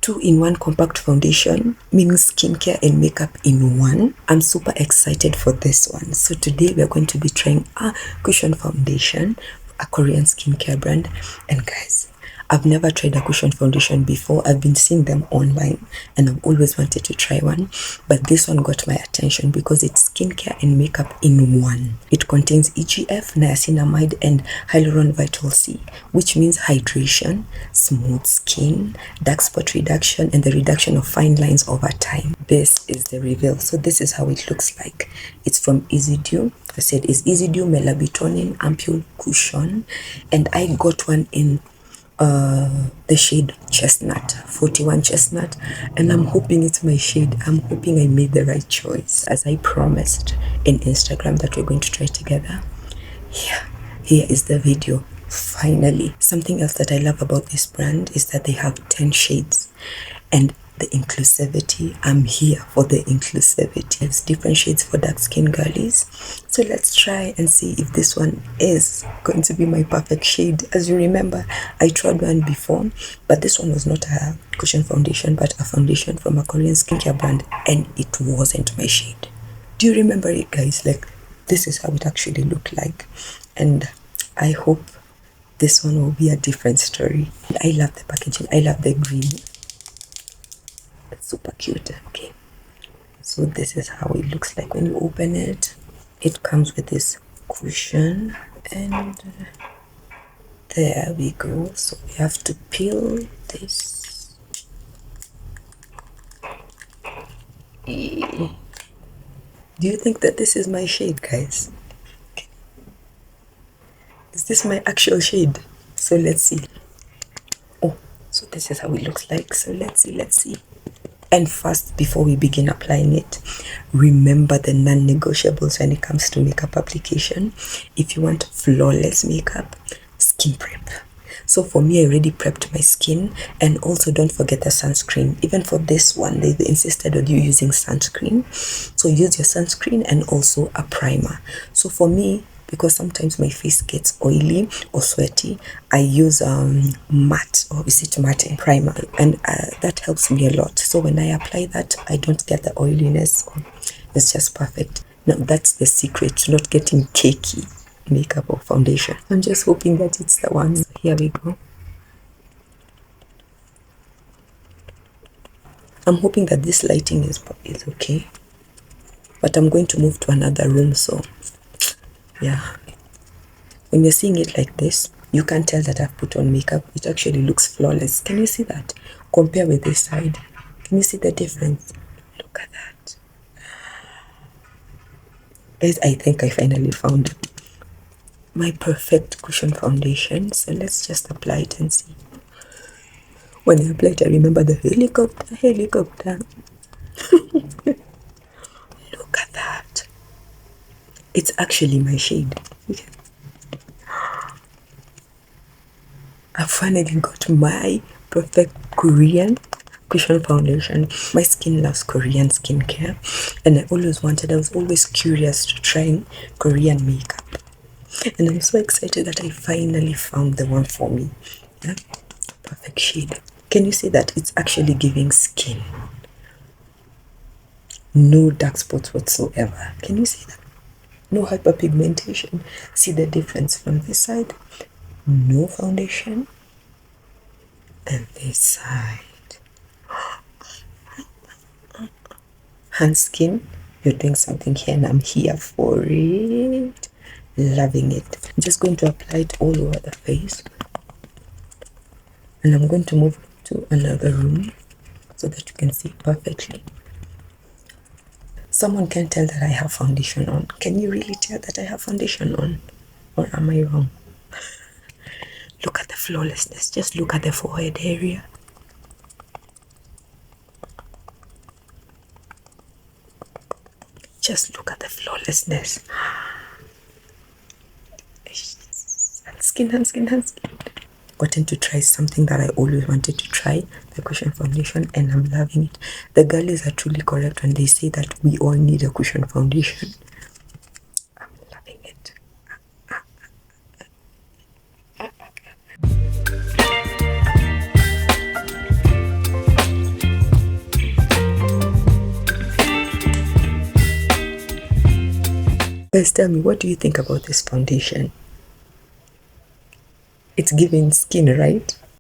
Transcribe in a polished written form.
2-in-1 compact foundation, meaning skincare and makeup in one. I'm super excited for this one. So today we're going to be trying a cushion foundation, a Korean skincare brand. And guys, I've never tried a cushion foundation before. I've been seeing them online and I've always wanted to try one, but this one got my attention because it's skincare and makeup in one. It contains EGF, Niacinamide and Hyaluron Vital C, which means hydration, smooth skin, dark spot reduction and the reduction of fine lines over time. This is the reveal. So this is how it looks like. It's from EasyDew. I said it's EasyDew Mela Ampoule cushion, and I got one in the shade chestnut, 41 chestnut, and I'm hoping it's my shade. I'm hoping I made the right choice, as I promised in Instagram that we're going to try together. Here is the video. Finally, something else that I love about this brand is that they have 10 shades and the inclusivity. I'm here for the inclusivity. It's different shades for dark skin girlies. So let's try and see if this one is going to be my perfect shade. As you remember, I tried one before, but this one was not a cushion foundation, but a foundation from a Korean skincare brand, and it wasn't my shade. Do you remember it, guys? Like, this is how it actually looked like, and I hope this one will be a different story. I love the packaging. I love the green. It's super cute. Okay, so this is how it looks like when you open it. It comes with this cushion, and there we go. So we have to peel this. Do you think that this is my shade, guys? Is this my actual shade? So let's see. Oh, so this is how it looks like. So let's see. And first, before we begin applying it, remember the non-negotiables when it comes to makeup application. If you want flawless makeup, skin prep. So for me, I already prepped my skin, and also don't forget the sunscreen. Even for this one, they insisted on you using sunscreen. So use your sunscreen and also a primer. So for me, because sometimes my face gets oily or sweaty, I use matte, or is it matte primer, and that helps me a lot. So when I apply that, I don't get the oiliness. It's just perfect. Now that's the secret to not getting cakey makeup or foundation. I'm just hoping that it's the one. Here we go. I'm hoping that this lighting is okay, but I'm going to move to another room, so yeah. When you're seeing it like this, you can't tell that I've put on makeup. It actually looks flawless. Can you see that? Compare with this side. Can you see the difference? Look at that. Guys, I think I finally found my perfect cushion foundation. So let's just apply it and see. When I apply it, I remember the helicopter. Look at that. It's actually my shade. I finally got my perfect Korean cushion foundation. My skin loves Korean skincare, and I was always curious to try Korean makeup. And I'm so excited that I finally found the one for me. Yeah? Perfect shade. Can you see that it's actually giving skin? No dark spots whatsoever. Can you see that? No hyperpigmentation. See the difference from this side? No foundation. And this side. Hand skin. You're doing something here, and I'm here for it. Loving it. I'm just going to apply it all over the face. And I'm going to move to another room so that you can see perfectly. Someone can tell that I have foundation on. Can you really tell that I have foundation on? Or am I wrong? Look at the flawlessness. Just look at the forehead area. Just look at the flawlessness. Hand skin. Gotten to try something that I always wanted to try, the cushion foundation, and I'm loving it. The girlies are truly correct when they say that we all need a cushion foundation. I'm loving it. Guys, tell me, what do you think about this foundation? It's giving skin, right?